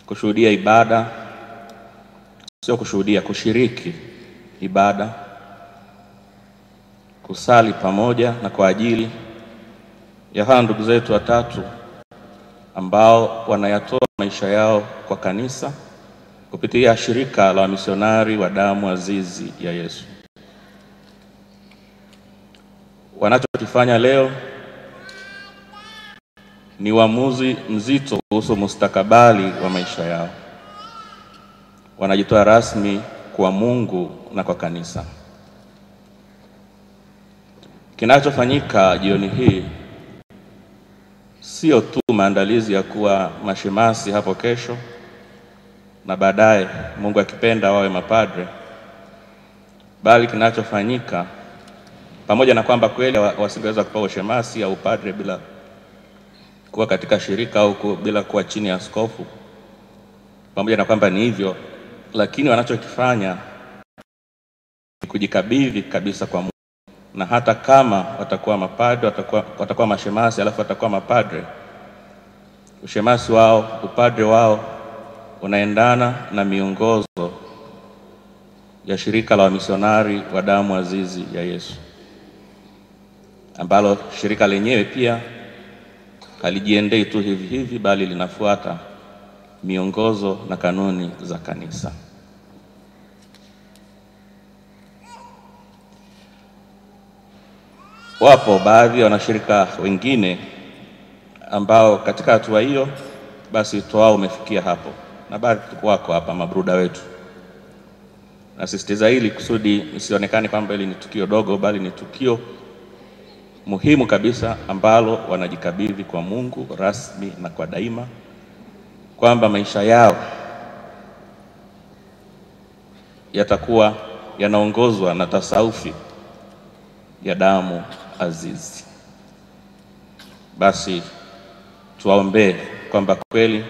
kushuhudia ibada, sio kushuhudia, kushiriki ibada, kusali pamoja na kwa ajili ya hawa ndugu zetu watatu ambao wanayatoa maisha yao kwa kanisa kupitia shirika la wamisionari wa damu azizi ya Yesu. Wanachokifanya leo ni uamuzi mzito kuhusu mustakabali wa maisha yao. Wanajitoa rasmi kwa Mungu na kwa kanisa. Kinachofanyika jioni hii sio tu maandalizi ya kuwa mashemasi hapo kesho na baadaye Mungu akipenda wawe mapadre, bali kinachofanyika, pamoja na kwamba kweli wasingeweza kupewa ushemasi au upadre bila kuwa katika shirika au bila kuwa chini ya askofu, pamoja na kwamba ni hivyo, lakini wanachokifanya ni kujikabidhi kabisa kwa Mungu. Na hata kama watakuwa mapadre, watakuwa mashemasi alafu watakuwa mapadre, ushemasi wao, upadre wao unaendana na miongozo ya shirika la wamisionari wa damu azizi ya Yesu, ambalo shirika lenyewe pia halijiendei tu hivi hivi, bali linafuata miongozo na kanuni za kanisa. Wapo baadhi ya wanashirika wengine ambao katika hatua hiyo basi wito wao umefikia hapo, na baadhi wako hapa mabruda wetu. Nasisitiza hili kusudi isionekane kwamba hili ni tukio dogo, bali ni tukio muhimu kabisa ambalo wanajikabidhi kwa Mungu rasmi na kwa daima, kwamba maisha yao yatakuwa yanaongozwa na tasawufi ya damu azizi. Basi tuwaombee kwamba kweli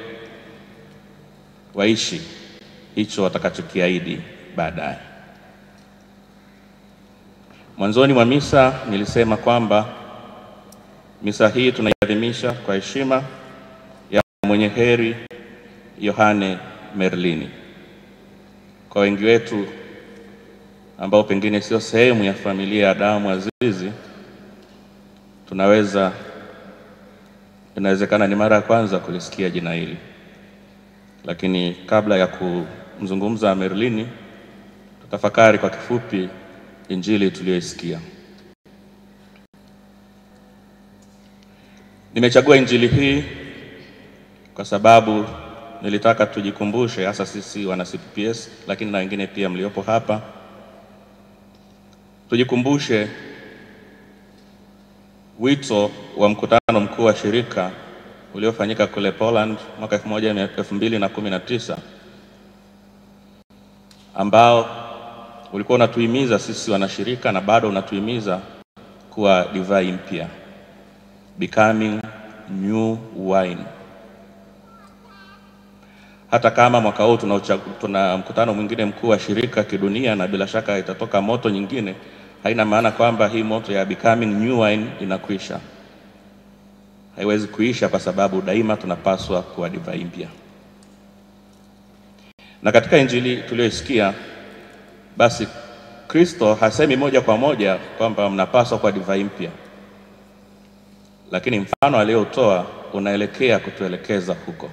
waishi hicho watakachokiahidi baadaye. Mwanzoni mwa misa nilisema kwamba misa hii tunaiadhimisha kwa heshima ya mwenye heri Yohane Merlini. Kwa wengi wetu ambao pengine sio sehemu ya familia ya damu azizi, inawezekana ni mara ya kwanza kulisikia jina hili. Lakini kabla ya kumzungumza Merlini, tutafakari kwa kifupi injili tuliyoisikia. Nimechagua injili hii kwa sababu nilitaka tujikumbushe, hasa sisi wana CPPS, lakini na wengine pia mliopo hapa, tujikumbushe wito wa mkutano mkuu wa shirika uliofanyika kule Poland mwaka 2019, ambao ulikuwa unatuhimiza sisi wanashirika na bado unatuhimiza kuwa divai mpya, becoming new wine. Hata kama mwaka huu tuna mkutano mwingine mkuu wa shirika kidunia na bila shaka itatoka moto nyingine, haina maana kwamba hii moto ya becoming new wine inakwisha. Haiwezi kuisha, kwa sababu daima tunapaswa kuwa divai mpya. Na katika injili tuliyoisikia, basi Kristo hasemi moja kwa moja kwamba mnapaswa kuwa divai mpya, lakini mfano aliotoa unaelekea kutuelekeza huko.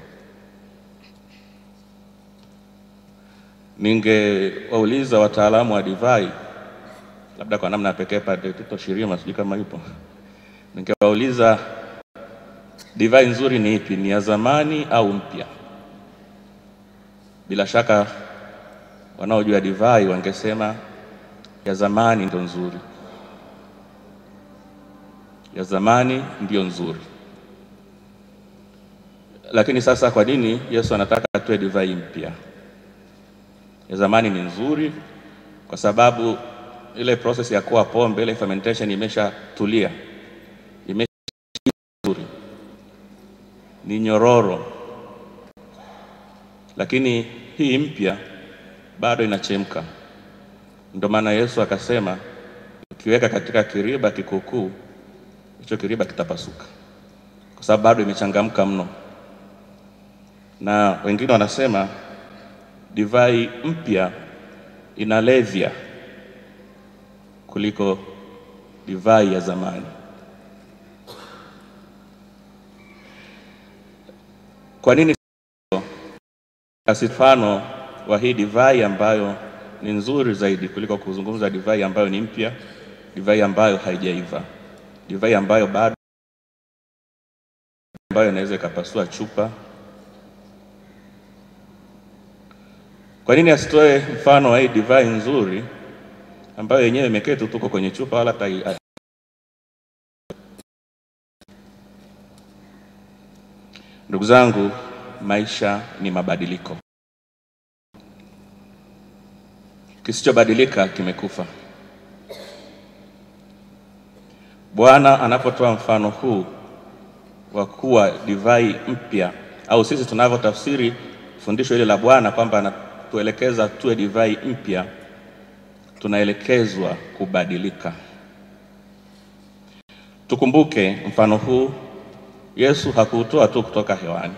Ningewauliza wataalamu wa divai, labda kwa namna pekee Padre Tito Shirima, sijui kama yupo, ningewauliza divai nzuri ni ipi, ni ya zamani au mpya? Bila shaka wanaojua divai wangesema ya zamani ndio nzuri. Ya zamani ndio nzuri. Lakini sasa kwa nini Yesu anataka tuwe divai mpya? Ya zamani ni nzuri kwa sababu ile process ya kuwa pombe, ile fermentation imeshatulia, nzuri, ni nyororo. Lakini hii mpya bado inachemka. Ndio maana Yesu akasema ukiweka katika kiriba kikukuu, hicho kiriba kitapasuka, kwa sababu bado imechangamka mno. na wengine wanasema divai mpya inalevya kuliko divai ya zamani. Kwa nini? Mfano wa hii divai ambayo ni nzuri zaidi kuliko kuzungumza divai ambayo ni mpya, divai ambayo haijaiva, divai ambayo bado, ambayo inaweza ikapasua chupa. Kwa nini asitoe mfano wa hii divai nzuri ambayo yenyewe imeketi tuko kwenye chupa wala Ndugu zangu, maisha ni mabadiliko. Kisichobadilika kimekufa. Bwana anapotoa mfano huu wa kuwa divai mpya, au sisi tunavyotafsiri fundisho hili la Bwana kwamba anatuelekeza tuwe divai mpya, tunaelekezwa kubadilika. Tukumbuke mfano huu Yesu hakuutoa tu kutoka hewani.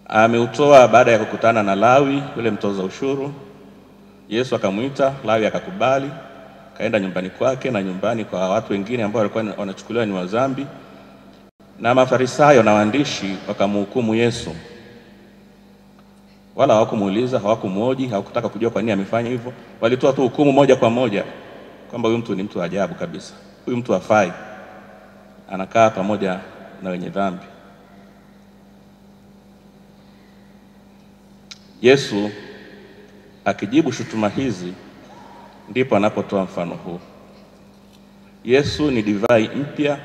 Ameutoa baada ya kukutana na Lawi, yule mtoza ushuru. Yesu akamuita, Lawi akakubali, kaenda nyumbani kwake na nyumbani kwa watu wengine ambao walikuwa wanachukuliwa ni wazambi. Na Mafarisayo na waandishi wakamhukumu Yesu. Wala hawakumuuliza, hawakumuhoji, hawakutaka kujua kwa nini amefanya hivyo. Walitoa tu hukumu moja kwa moja kwamba huyu mtu ni mtu ajabu kabisa. Huyu mtu hafai. Anakaa pamoja na wenye dhambi. Yesu akijibu shutuma hizi ndipo anapotoa mfano huu. Yesu ni divai mpya,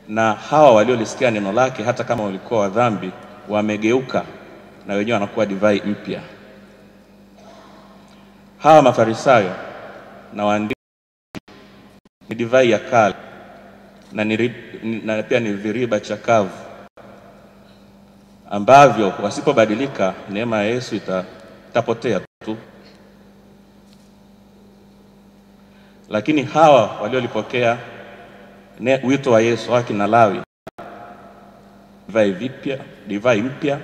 na hawa waliolisikia neno lake hata kama walikuwa wadhambi wamegeuka na wenyewe wanakuwa divai mpya. Hawa Mafarisayo na waandishi ni divai ya kale na pia ni viriba chakavu ambavyo wasipobadilika neema ya Yesu itapotea tu. Lakini hawa waliolipokea wito wa Yesu wake na Lawi, divai mpya,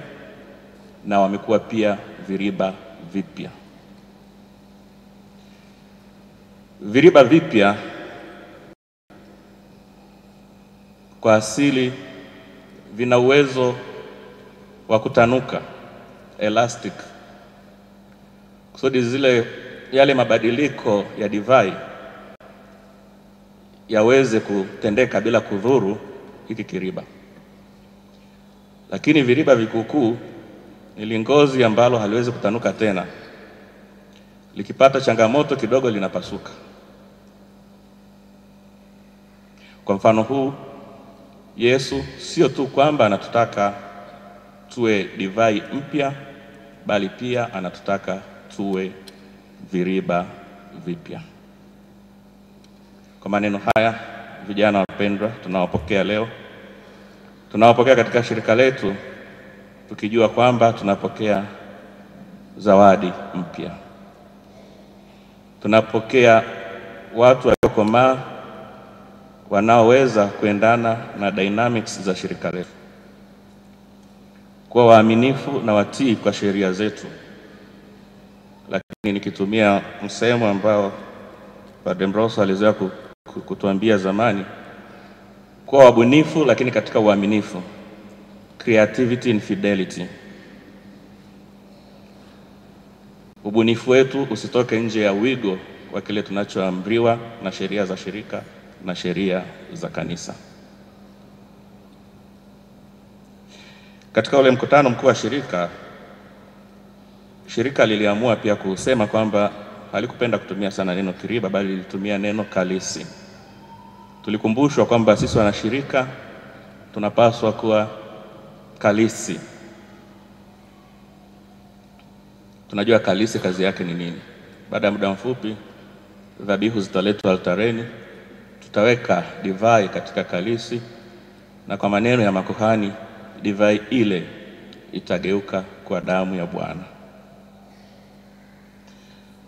na wamekuwa pia viriba vipya. Viriba vipya kwa asili vina uwezo wa kutanuka, elastic, kusudi yale mabadiliko ya divai yaweze kutendeka bila kudhuru hiki kiriba. Lakini viriba vikukuu ni lingozi ambalo haliwezi kutanuka tena. Likipata changamoto kidogo linapasuka. Kwa mfano huu, Yesu sio tu kwamba anatutaka tuwe divai mpya, bali pia anatutaka tuwe viriba vipya. Kwa maneno haya, vijana wapendwa, tunawapokea leo. Tunawapokea katika shirika letu tukijua kwamba tunapokea zawadi mpya. Tunapokea watu waliokomaa wanaoweza kuendana na dynamics za shirika letu, kuwa waaminifu na watii kwa sheria zetu. Lakini nikitumia msemo ambao Padre Mbroso alizoea kutuambia zamani, kuwa wabunifu lakini katika uaminifu, creativity in fidelity. Ubunifu wetu usitoke nje ya wigo wa kile tunachoamriwa na sheria za shirika na sheria za kanisa. Katika ule mkutano mkuu wa shirika liliamua pia kusema kwamba halikupenda kutumia sana neno kiriba, bali lilitumia neno kalisi. Tulikumbushwa kwamba sisi wanashirika tunapaswa kuwa kalisi. Tunajua kalisi kazi yake ni nini. Baada ya muda mfupi dhabihu zitaletwa altareni, tutaweka divai katika kalisi, na kwa maneno ya makuhani divai ile itageuka kwa damu ya Bwana.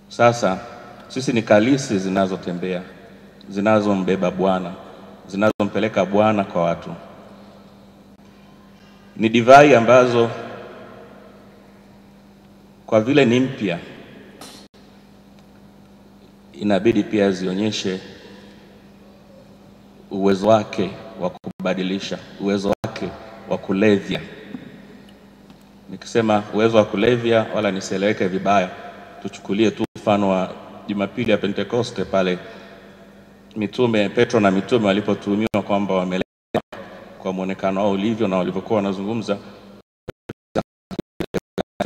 Sasa sisi ni kalisi zinazotembea, zinazombeba Bwana, zinazompeleka Bwana kwa watu. Ni divai ambazo kwa vile ni mpya inabidi pia zionyeshe uwezo wake wa kubadilisha, uwezo wake wa kulevya. Nikisema uwezo wa kulevya wala nisieleweke vibaya, tuchukulie tu mfano wa Jumapili ya Pentekoste pale mitume Petro na mitume walipotuhumiwa kwamba wamelewa kwa muonekano wao ulivyo na walivyokuwa wanazungumza,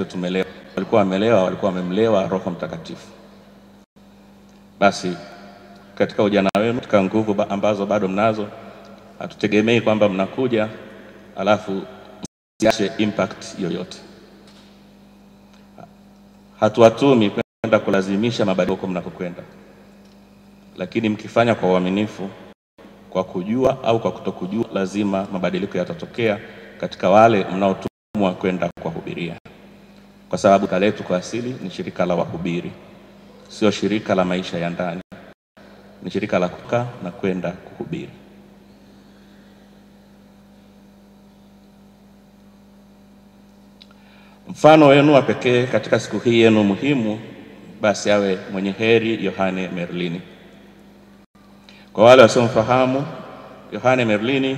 tumelewa. Walikuwa wamelewa, walikuwa wamemlewa Roho Mtakatifu. Basi katika ujana wenu, katika nguvu ambazo bado mnazo, hatutegemei kwamba mnakuja alafu msiache impact yoyote. Hatuwatumi kwenda kulazimisha mabadiliko mnakokwenda, lakini mkifanya kwa uaminifu, kwa kujua au kwa kutokujua, lazima mabadiliko yatatokea katika wale mnaotumwa kwenda kuwahubiria, kwa sababu shirika letu kwa asili ni shirika la wahubiri, sio shirika la maisha ya ndani. Ni shirika la kukaa na kwenda kuhubiri. Mfano wenu wa pekee katika siku hii yenu muhimu basi awe mwenye heri Yohane Merlini. Kwa wale wasiomfahamu, Yohane Merlini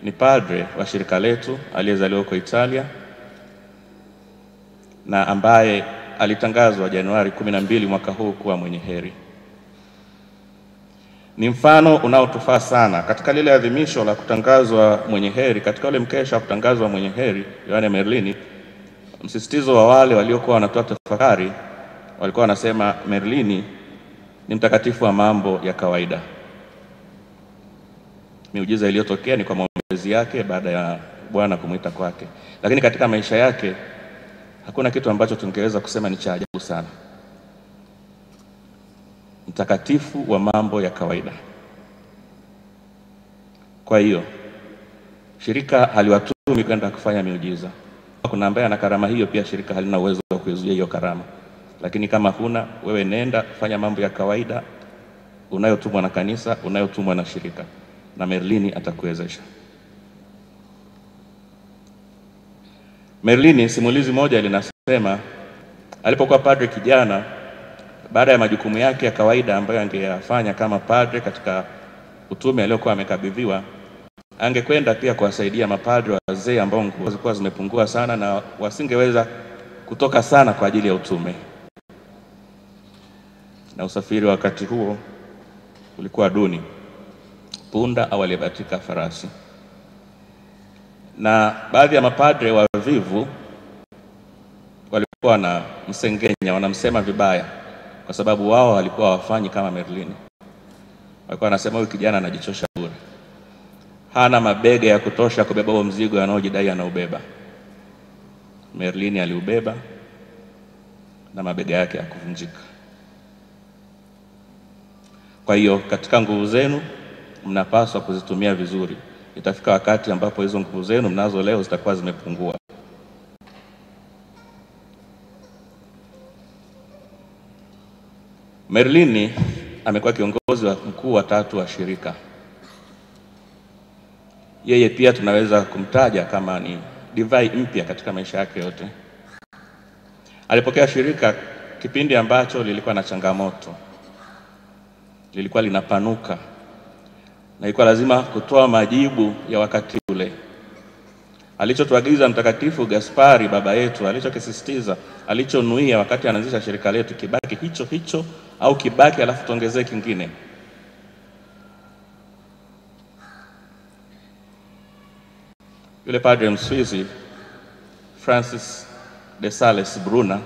ni padre wa shirika letu aliyezaliwa kwa Italia na ambaye alitangazwa Januari 12 mwaka huu kuwa mwenye heri. Ni mfano unaotufaa sana katika lile adhimisho la kutangazwa mwenye heri. Katika ule mkesha wa kutangazwa mwenye heri Yohane Merlini, msisitizo wa wale waliokuwa wanatoa tafakari walikuwa wanasema Merlini ni mtakatifu wa mambo ya kawaida. Miujiza iliyotokea ni kwa maombezi yake baada ya Bwana kumuita kwake, lakini katika maisha yake hakuna kitu ambacho tungeweza kusema ni cha ajabu sana. Mtakatifu wa mambo ya kawaida. Kwa hiyo shirika haliwatumi kwenda kufanya miujiza. Kuna ambaye ana karama hiyo, pia shirika halina uwezo wa kuizuia hiyo karama. Lakini kama huna, wewe nenda fanya mambo ya kawaida unayotumwa na kanisa, unayotumwa na shirika, na Merlini atakuwezesha. Merlini, simulizi moja linasema alipokuwa padre kijana, baada ya majukumu yake ya kawaida ambayo angeyafanya kama padre katika utume aliokuwa amekabidhiwa, angekwenda pia kuwasaidia mapadre wazee ambao nguvu zilikuwa zimepungua sana na wasingeweza kutoka sana kwa ajili ya utume. Na usafiri wakati huo ulikuwa duni, punda au aliyebatika farasi. Na baadhi ya mapadre wavivu walikuwa na msengenya, wanamsema vibaya kwa sababu wao walikuwa wafanyi kama Merlini. Walikuwa wanasema huyu kijana anajichosha bure, hana mabega ya kutosha kubeba huo mzigo anaojidai anaubeba. Merlini aliubeba na mabega yake yakuvunjika. Kwa hiyo katika nguvu zenu mnapaswa kuzitumia vizuri. Itafika wakati ambapo hizo nguvu zenu mnazo leo zitakuwa zimepungua. Merlini amekuwa kiongozi wa mkuu wa 3 wa shirika. Yeye pia tunaweza kumtaja kama ni divai mpya katika maisha yake yote. Alipokea shirika kipindi ambacho lilikuwa na changamoto, lilikuwa linapanuka, na ilikuwa lazima kutoa majibu ya wakati ule. Alichotuagiza Mtakatifu Gaspari baba yetu, alichokisisitiza, alichonuia wakati anaanzisha shirika letu, kibaki hicho hicho au kibaki alafu tuongezee kingine. Yule padre Mswizi Francis de Sales Bruna,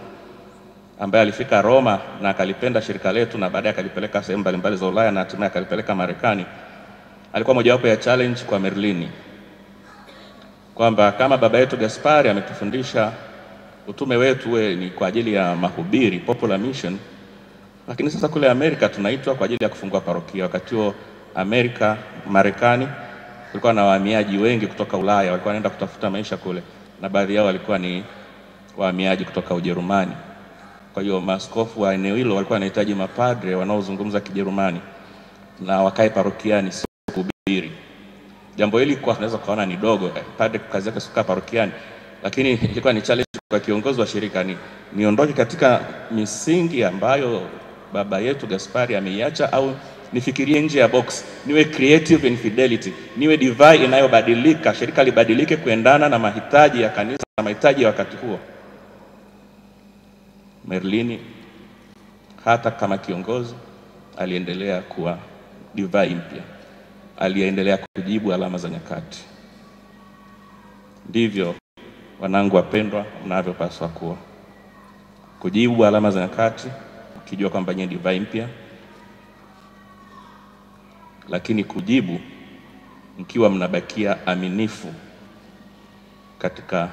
ambaye alifika Roma na akalipenda shirika letu na baadaye akalipeleka sehemu mbalimbali za Ulaya na hatimaye akalipeleka Marekani, alikuwa mojawapo ya challenge kwa Merlini kwamba kama baba yetu Gaspari ametufundisha utume wetu ni kwa ajili ya mahubiri, popular mission, lakini sasa kule Amerika tunaitwa kwa ajili ya kufungua parokia. Wakati huo Marekani kulikuwa na wahamiaji wengi kutoka Ulaya, walikuwa wanaenda kutafuta maisha kule, na baadhi yao walikuwa ni wahamiaji kutoka Ujerumani. Kwa hiyo maaskofu wa eneo hilo walikuwa wanahitaji mapadre wanaozungumza Kijerumani na wakae parokiani, sio kuhubiri. Jambo hili kwa tunaweza kuona ni dogo, padre kazi yake suka parokiani, lakini ilikuwa ni challenge kwa kiongozi wa shirika, niondoke katika misingi ambayo baba yetu Gaspari ameiacha, au nifikirie nje ya box, niwe creative in fidelity, niwe divai inayobadilika, shirika libadilike kuendana na mahitaji ya kanisa na mahitaji ya wakati huo. Merlini hata kama kiongozi aliendelea kuwa divai mpya, aliendelea kujibu alama za nyakati. Ndivyo wanangu wapendwa mnavyopaswa kuwa, kujibu alama za nyakati, ukijua kwamba nyinyi divai mpya, lakini kujibu mkiwa mnabakia aminifu katika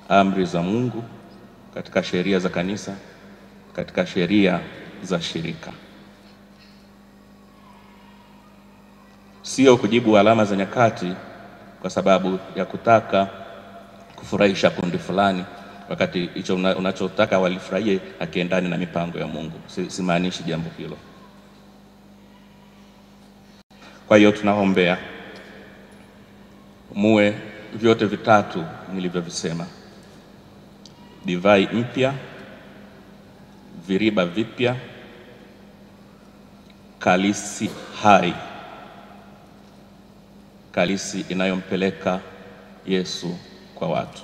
amri za Mungu, katika sheria za kanisa, katika sheria za shirika. Sio kujibu alama za nyakati kwa sababu ya kutaka kufurahisha kundi fulani, wakati hicho unachotaka walifurahie akiendani na mipango ya Mungu. Simaanishi jambo hilo. Kwa hiyo tunaombea muwe vyote vitatu nilivyovisema: divai mpya, viriba vipya, kalisi hai, kalisi inayompeleka Yesu kwa watu.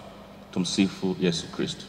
Tumsifu Yesu Kristo.